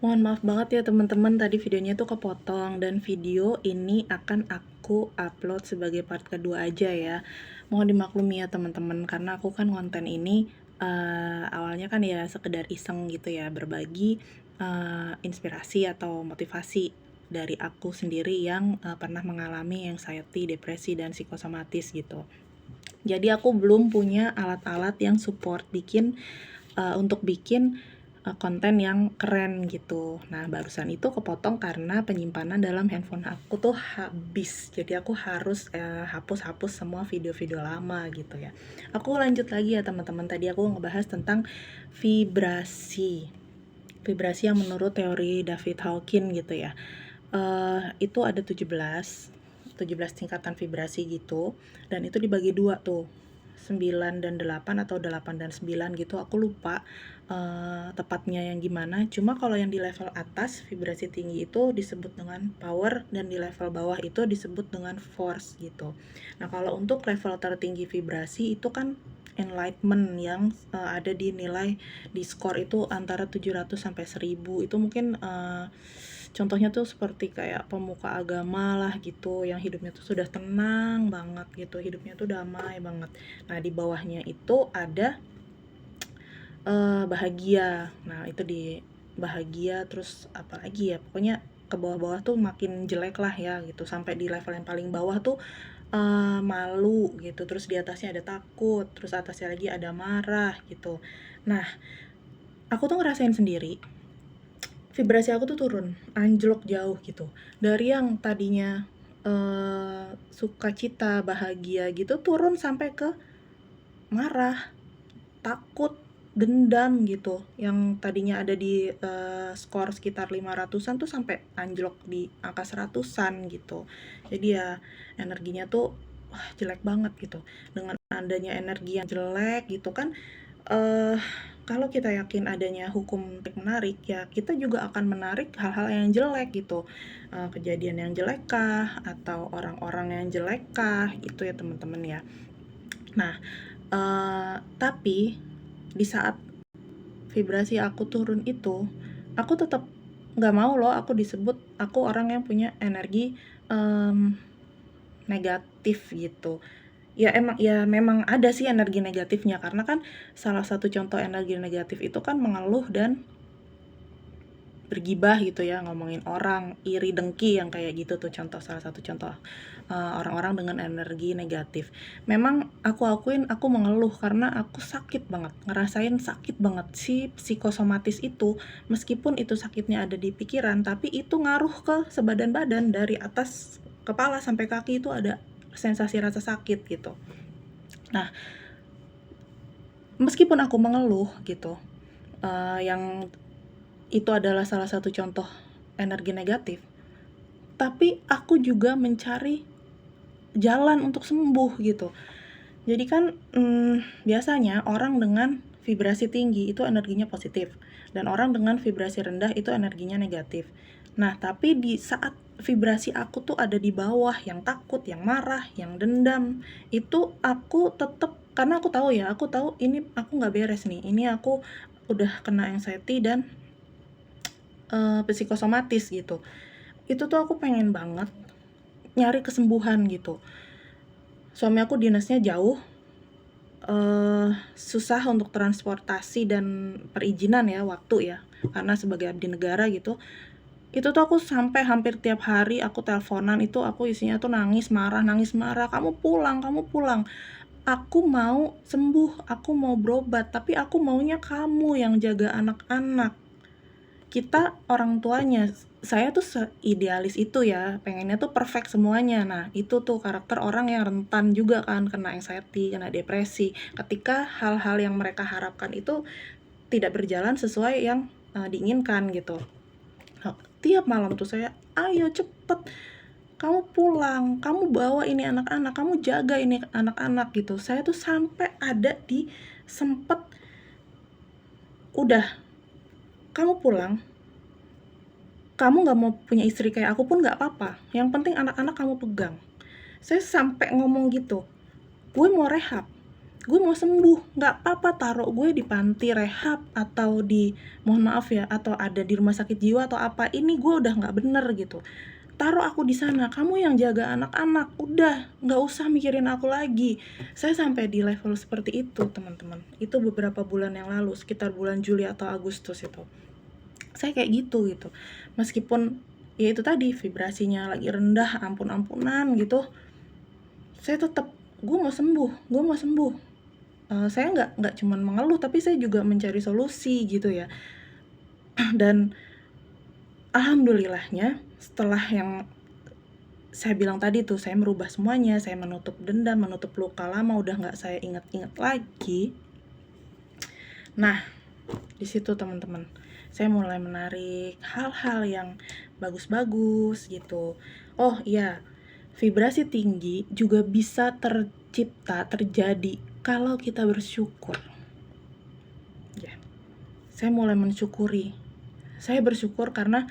Mohon maaf banget ya teman-teman, tadi videonya tuh kepotong dan video ini akan aku upload sebagai part kedua aja ya. Mohon dimaklumi ya teman-teman, karena aku kan konten ini awalnya kan ya sekedar iseng gitu ya, berbagi inspirasi atau motivasi dari aku sendiri yang pernah mengalami anxiety, depresi, dan psikosomatis gitu. Jadi aku belum punya alat-alat yang support untuk bikin konten yang keren gitu. Nah, barusan itu kepotong karena penyimpanan dalam handphone aku tuh habis. Jadi aku harus hapus-hapus semua video-video lama gitu ya. Aku lanjut lagi ya teman-teman. Tadi aku ngebahas tentang vibrasi. Vibrasi yang menurut teori David Hawkins gitu ya. Itu ada 17 tingkatan vibrasi gitu, dan itu dibagi dua tuh, 9 dan 8 atau 8 dan 9 gitu, aku lupa tepatnya yang gimana. Cuma kalau yang di level atas vibrasi tinggi itu disebut dengan power, dan di level bawah itu disebut dengan force gitu. Nah, kalau untuk level tertinggi vibrasi itu kan enlightenment yang ada di nilai di skor itu antara 700 sampai 1000. Itu mungkin contohnya tuh seperti kayak pemuka agama lah gitu, yang hidupnya tuh sudah tenang banget gitu, hidupnya tuh damai banget. Nah, di bawahnya itu ada bahagia. Nah, itu di bahagia, terus apalagi ya, pokoknya ke bawah-bawah tuh makin jelek lah ya gitu, sampai di level yang paling bawah tuh malu gitu, terus di atasnya ada takut, terus atasnya lagi ada marah gitu. Nah, aku tuh ngerasain sendiri vibrasi aku tuh turun, anjlok jauh gitu. Dari yang tadinya sukacita, bahagia gitu, turun sampai ke marah, takut, dendam gitu. Yang tadinya ada di skor sekitar 500-an tuh sampai anjlok di angka 100-an gitu. Jadi ya energinya tuh jelek banget gitu. Dengan adanya energi yang jelek gitu kan, eh kalau kita yakin adanya hukum tarik menarik, ya kita juga akan menarik hal-hal yang jelek gitu, kejadian yang jelek kah, atau orang-orang yang jelek kah, itu ya teman-teman ya. Nah, tapi di saat vibrasi aku turun itu, aku tetap nggak mau loh aku disebut aku orang yang punya energi negatif gitu. Ya memang ada sih energi negatifnya, karena kan salah satu contoh energi negatif itu kan mengeluh dan bergibah gitu ya, ngomongin orang, iri, dengki, yang kayak gitu tuh salah satu contoh orang-orang dengan energi negatif. Memang aku akuin aku mengeluh karena aku sakit banget, ngerasain sakit banget si psikosomatis itu. Meskipun itu sakitnya ada di pikiran, tapi itu ngaruh ke sebadan badan, dari atas kepala sampai kaki itu ada sensasi rasa sakit gitu. Nah, meskipun aku mengeluh gitu, yang itu adalah salah satu contoh energi negatif, tapi aku juga mencari jalan untuk sembuh gitu. Jadi kan biasanya orang dengan vibrasi tinggi itu energinya positif, dan orang dengan vibrasi rendah itu energinya negatif. Nah, tapi di saat vibrasi aku tuh ada di bawah, yang takut, yang marah, yang dendam, itu aku tetap, karena aku tahu ini aku nggak beres nih, ini aku udah kena anxiety dan psikosomatis gitu. Itu tuh aku pengen banget nyari kesembuhan gitu. Suami aku dinasnya jauh, susah untuk transportasi dan perizinan ya, waktu ya, karena sebagai abdi negara gitu. Itu tuh aku sampai hampir tiap hari aku teleponan, itu aku isinya tuh nangis marah, "Kamu pulang, kamu pulang. Aku mau sembuh, aku mau berobat, tapi aku maunya kamu yang jaga anak-anak." Kita orang tuanya, saya tuh seidealis itu ya, pengennya tuh perfect semuanya. Nah, itu tuh karakter orang yang rentan juga kan kena anxiety, kena depresi, ketika hal-hal yang mereka harapkan itu tidak berjalan sesuai yang diinginkan gitu. Nah, tiap malam tuh saya, "Ayo cepet, kamu pulang, kamu bawa ini anak-anak, kamu jaga ini anak-anak," gitu. Saya tuh sampai ada di sempet, "Udah, kamu pulang, kamu nggak mau punya istri kayak aku pun nggak apa-apa, yang penting anak-anak kamu pegang." Saya sampai ngomong gitu. Gue mau rehab, gue mau sembuh, nggak apa-apa taruh gue di panti rehab atau di, mohon maaf ya, atau ada di rumah sakit jiwa atau apa, ini gue udah nggak bener gitu. Taruh aku di sana, kamu yang jaga anak-anak, udah nggak usah mikirin aku lagi. Saya sampai di level seperti itu, teman-teman. Itu beberapa bulan yang lalu, sekitar bulan Juli atau Agustus itu. Saya kayak gitu. Meskipun ya itu tadi vibrasinya lagi rendah, ampun-ampunan gitu, saya tetap gue mau sembuh. Saya nggak cuman mengeluh, tapi saya juga mencari solusi gitu ya. Dan alhamdulillahnya setelah yang saya bilang tadi tuh, saya merubah semuanya, saya menutup dendam, menutup luka lama, udah nggak saya ingat-ingat lagi. Nah, di situ teman-teman, saya mulai menarik hal-hal yang bagus-bagus gitu. Oh iya, vibrasi tinggi juga bisa terjadi kalau kita bersyukur. Ya, saya mulai mensyukuri. Saya bersyukur karena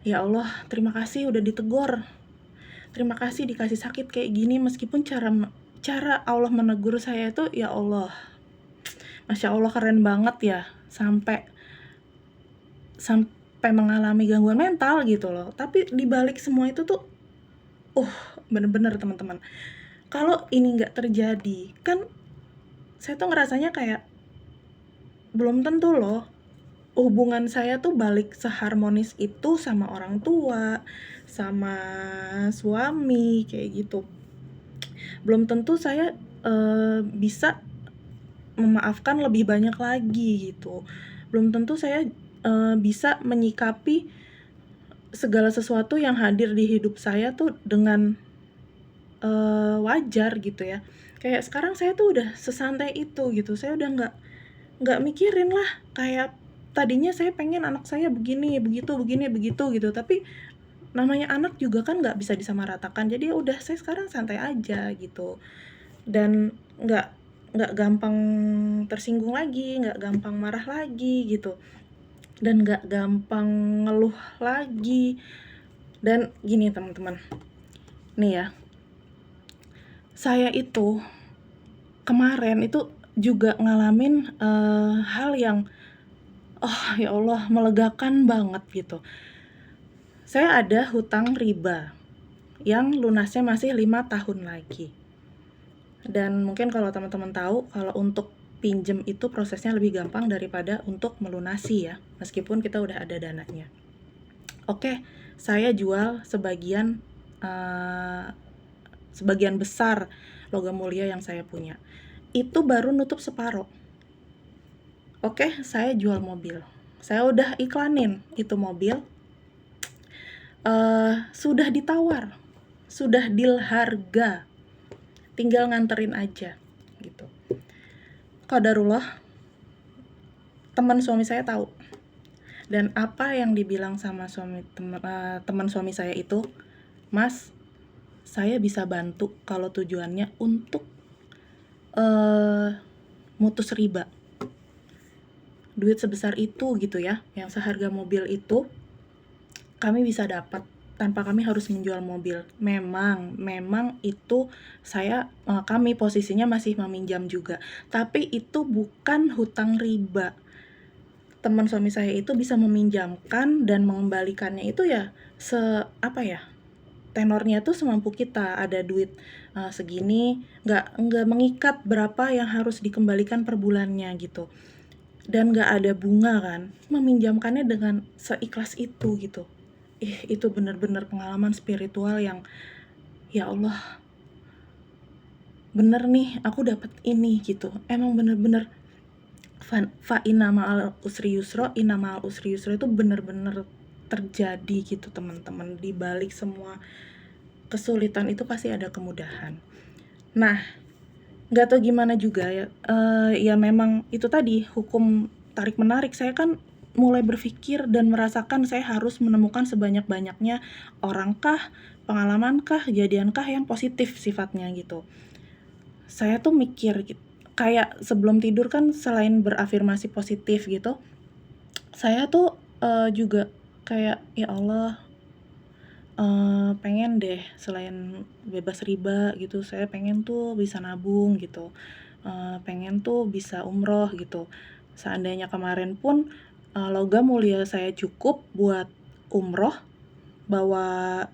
ya Allah, terima kasih udah ditegur. Terima kasih dikasih sakit kayak gini, meskipun cara Allah menegur saya itu ya Allah, Masya Allah keren banget ya, sampai mengalami gangguan mental gitu loh. Tapi dibalik semua itu tuh, bener-bener teman-teman, kalau ini nggak terjadi, kan saya tuh ngerasanya kayak belum tentu loh hubungan saya tuh balik seharmonis itu sama orang tua, sama suami, kayak gitu. Belum tentu saya bisa memaafkan lebih banyak lagi gitu. Belum tentu saya bisa menyikapi segala sesuatu yang hadir di hidup saya tuh dengan wajar gitu ya. Kayak sekarang saya tuh udah sesantai itu gitu. Saya udah nggak mikirin lah, kayak tadinya saya pengen anak saya begini, begitu gitu. Tapi namanya anak juga kan nggak bisa disamaratakan. Jadi udah saya sekarang santai aja gitu. Dan nggak gampang tersinggung lagi, nggak gampang marah lagi gitu, dan nggak gampang ngeluh lagi. Dan gini teman-teman, nih ya, saya itu kemarin itu juga ngalamin hal yang ya Allah melegakan banget gitu. Saya ada hutang riba yang lunasnya masih 5 tahun lagi. Dan mungkin kalau teman-teman tahu, kalau untuk pinjem itu prosesnya lebih gampang daripada untuk melunasi ya, meskipun kita udah ada dananya. Oke, saya jual sebagian besar logam mulia yang saya punya. Itu baru nutup separuh. Oke, saya jual mobil. Saya udah iklanin itu mobil. Sudah ditawar, sudah deal harga, tinggal nganterin aja gitu. Qadarullah, teman suami saya tahu. Dan apa yang dibilang sama teman suami saya itu, Mas, saya bisa bantu kalau tujuannya untuk mutus riba. Duit sebesar itu gitu ya, yang seharga mobil itu kami bisa dapat tanpa kami harus menjual mobil. Memang itu kami posisinya masih meminjam juga, tapi itu bukan hutang riba. Teman suami saya itu bisa meminjamkan dan mengembalikannya itu ya tenornya tuh semampu kita. Ada duit segini, nggak mengikat berapa yang harus dikembalikan per bulannya gitu, dan nggak ada bunga kan, meminjamkannya dengan seikhlas itu gitu. Itu benar-benar pengalaman spiritual yang ya Allah, bener nih aku dapat ini gitu. Emang bener-bener fa inna ma'al usri yusra, inna ma'al usri yusra itu bener-bener terjadi gitu teman-teman. Di balik semua kesulitan itu pasti ada kemudahan. Nah, nggak tahu gimana juga ya, ya memang itu tadi hukum tarik menarik. Saya kan mulai berpikir dan merasakan saya harus menemukan sebanyak-banyaknya orangkah, pengalamankah, kejadiankah yang positif sifatnya gitu. Saya tuh mikir gitu, kayak sebelum tidur kan selain berafirmasi positif gitu, saya tuh juga kayak ya Allah, pengen deh selain bebas riba gitu, saya pengen tuh bisa nabung gitu. pengen tuh bisa umroh gitu. Seandainya kemarin pun logam mulia saya cukup buat umroh, bawa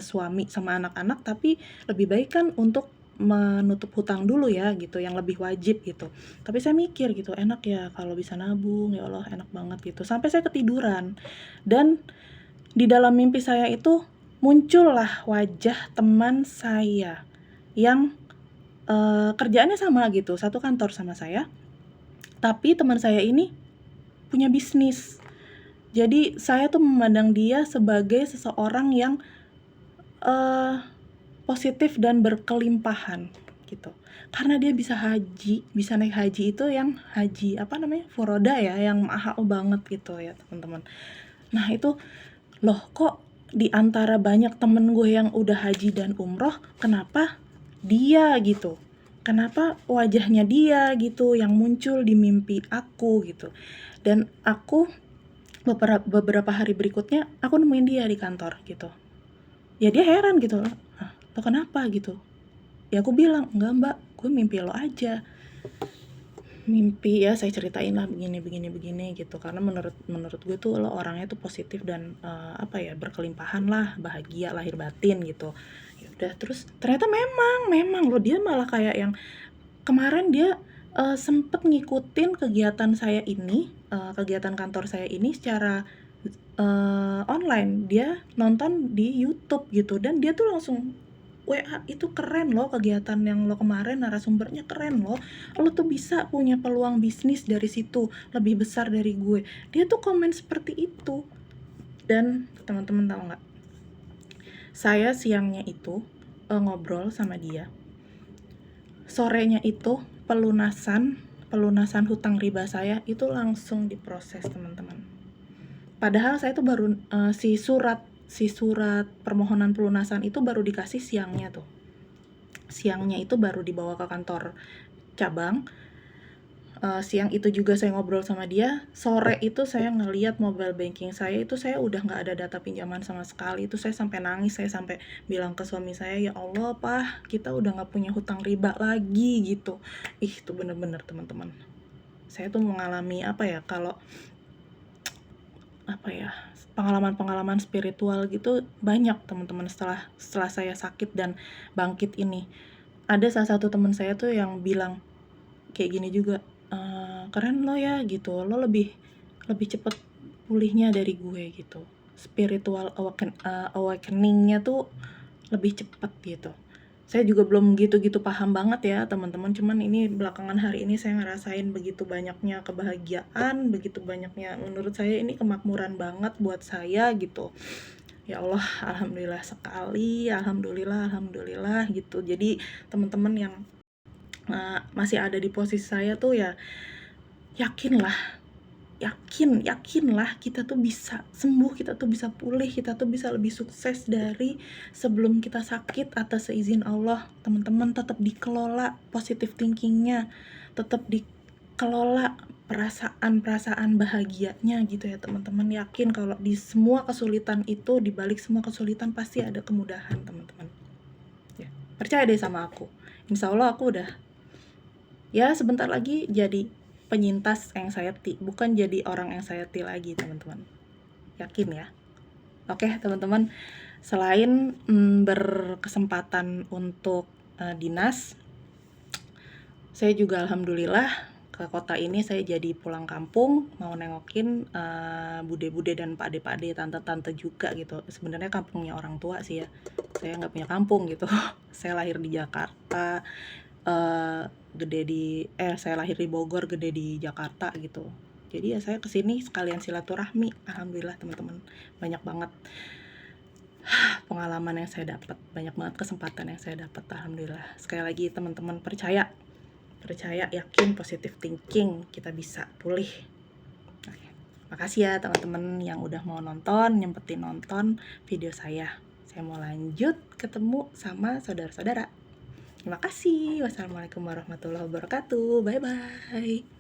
suami sama anak-anak, tapi lebih baik kan untuk menutup hutang dulu ya gitu, yang lebih wajib gitu. Tapi saya mikir gitu, enak ya kalau bisa nabung, ya Allah enak banget gitu. Sampai saya ketiduran, dan di dalam mimpi saya itu muncullah wajah teman saya yang kerjaannya sama gitu, satu kantor sama saya, tapi teman saya ini punya bisnis. Jadi saya tuh memandang dia sebagai seseorang yang positif dan berkelimpahan gitu. Karena dia bisa haji, bisa naik haji itu yang haji apa namanya? Furoda ya, yang mahal banget gitu ya, teman-teman. Nah, itu loh kok di antara banyak temen gue yang udah haji dan umroh, kenapa dia gitu? Kenapa wajahnya dia gitu yang muncul di mimpi aku gitu? Dan aku beberapa hari berikutnya aku nemuin dia di kantor gitu. Ya dia heran gitu loh. Lo kenapa gitu? Ya aku bilang, enggak mbak, gue mimpi lo aja. Mimpi ya saya ceritain lah begini gitu, karena menurut gue tuh lo orangnya tuh positif dan berkelimpahan lah, bahagia lahir batin gitu. Ya udah, terus ternyata memang lo dia malah kayak yang kemarin dia sempet ngikutin kegiatan saya ini, kegiatan kantor saya ini secara online. Dia nonton di YouTube gitu, dan dia tuh langsung WA, itu keren loh kegiatan yang lo kemarin, narasumbernya keren loh, lo tuh bisa punya peluang bisnis dari situ, lebih besar dari gue. Dia tuh komen seperti itu. Dan teman-teman tahu nggak, saya siangnya itu ngobrol sama dia, sorenya itu pelunasan hutang riba saya itu langsung diproses, teman-teman. Padahal saya tuh baru si surat permohonan pelunasan itu baru dikasih siangnya tuh. Siangnya itu baru dibawa ke kantor cabang. Siang itu juga saya ngobrol sama dia. Sore itu saya ngeliat mobile banking saya itu, saya udah nggak ada data pinjaman sama sekali. Itu saya sampai nangis, saya sampai bilang ke suami saya, ya Allah Pak, kita udah nggak punya hutang riba lagi gitu. Itu bener-bener teman-teman, saya tuh mengalami pengalaman-pengalaman spiritual gitu banyak, teman-teman, setelah saya sakit dan bangkit ini. Ada salah satu teman saya tuh yang bilang kayak gini juga, keren lo ya gitu, lo lebih cepet pulihnya dari gue gitu, spiritual awakeningnya tuh lebih cepet gitu. Saya juga belum gitu-gitu paham banget ya teman-teman, cuman ini belakangan hari ini saya ngerasain begitu banyaknya kebahagiaan, begitu banyaknya, menurut saya ini kemakmuran banget buat saya gitu. Ya Allah, alhamdulillah sekali, alhamdulillah gitu. Jadi teman-teman yang masih ada di posisi saya tuh ya yakinlah kita tuh bisa sembuh, kita tuh bisa pulih, kita tuh bisa lebih sukses dari sebelum kita sakit atas seizin Allah. Teman-teman tetap dikelola positive thinkingnya, tetap dikelola perasaan bahagianya gitu ya teman-teman. Yakin kalau di semua kesulitan itu, di balik semua kesulitan pasti ada kemudahan, teman-teman ya. Percaya deh sama aku, insya Allah aku udah ya sebentar lagi jadi penyintas anxiety, bukan jadi orang anxiety lagi, teman-teman. Yakin ya. Oke teman-teman, selain berkesempatan untuk dinas, saya juga alhamdulillah ke kota ini saya jadi pulang kampung, mau nengokin bude-bude dan pakde-pakde, tante-tante juga gitu. Sebenarnya kampungnya orang tua sih ya, saya nggak punya kampung gitu. Saya lahir di Jakarta, saya lahir di Bogor, gede di Jakarta gitu. Jadi ya saya kesini sekalian silaturahmi. Alhamdulillah teman-teman, banyak banget pengalaman yang saya dapat, banyak banget kesempatan yang saya dapat. Alhamdulillah. Sekali lagi teman-teman, percaya, yakin, positive thinking, kita bisa pulih. Oke. Makasih ya teman-teman yang udah mau nonton, nyempetin nonton video saya. Saya mau lanjut ketemu sama saudara-saudara. Terima kasih. Wassalamualaikum warahmatullahi wabarakatuh. Bye-bye.